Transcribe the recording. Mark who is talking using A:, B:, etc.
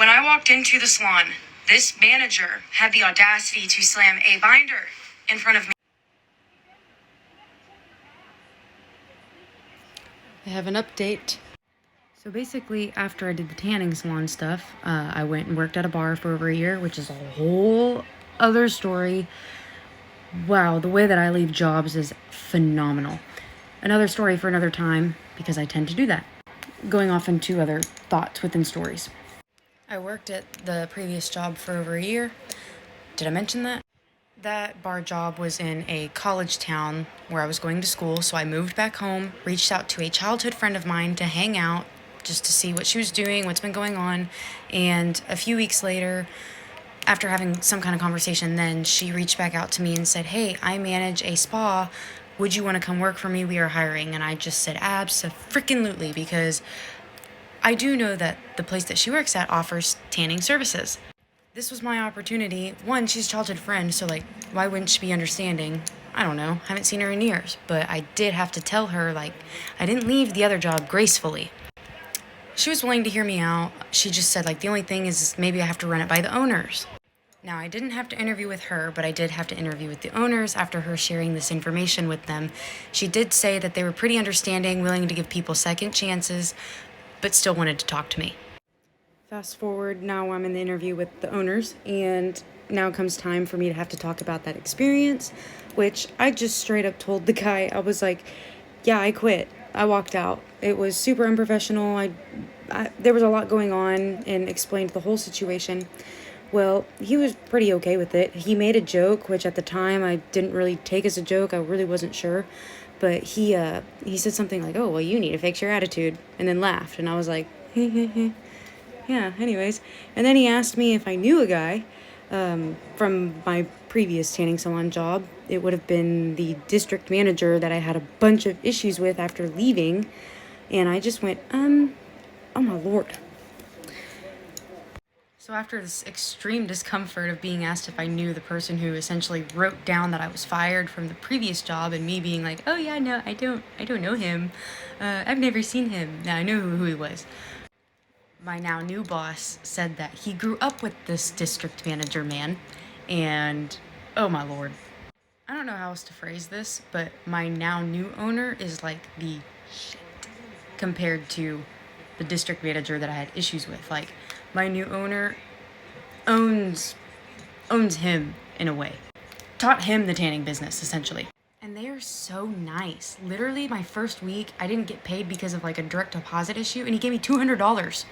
A: When I walked into the salon, this manager had the audacity to slam a binder in front of me. I have an update. So basically, after I did the tanning salon stuff, I went and worked at a bar for over a year, which is a whole other story. Wow, the way that I leave jobs is phenomenal. Another story for another time, because I tend to do that. Going off into other thoughts within stories. I worked at the previous job for over a year. Did I mention that? That bar job was in a college town where I was going to school, so I moved back home, reached out to a childhood friend of mine to hang out, just to see what she was doing, what's been going on, and a few weeks later, after having some kind of conversation, then she reached back out to me and said, "Hey, I manage a spa. Would you want to come work for me? We are hiring." And I just said, abso-freaking-lutely, because I do know that the place that she works at offers tanning services. This was my opportunity. One, she's a childhood friend, so why wouldn't she be understanding? I don't know. Haven't seen her in years, but I did have to tell her, I didn't leave the other job gracefully. She was willing to hear me out. She just said, the only thing is maybe I have to run it by the owners. Now, I didn't have to interview with her, but I did have to interview with the owners after her sharing this information with them. She did say that they were pretty understanding, willing to give people second chances, but still wanted to talk to me. Fast forward, now I'm in the interview with the owners, and now comes time for me to have to talk about that experience, which I just straight up told the guy. I was like, yeah, I quit. I walked out. It was super unprofessional. There was a lot going on, and explained the whole situation. Well, he was pretty okay with it. He made a joke, which at the time I didn't really take as a joke. I really wasn't sure. But he said something like, "Oh, well, you need to fix your attitude," and then laughed. And I was like, yeah, anyways. And then he asked me if I knew a guy from my previous tanning salon job. It would have been the district manager that I had a bunch of issues with after leaving. And I just went, oh my lord. So after this extreme discomfort of being asked if I knew the person who essentially wrote down that I was fired from the previous job, and me being like, "Oh yeah, no, I don't know him. I've never seen him." Now I knew who he was. My now new boss said that he grew up with this district manager man, and oh my lord. I don't know how else to phrase this, but my now new owner is like the shit compared to the district manager that I had issues with. My new owner owns him in a way. Taught him the tanning business, essentially. And they are so nice. Literally, my first week, I didn't get paid because of a direct deposit issue, and he gave me $200.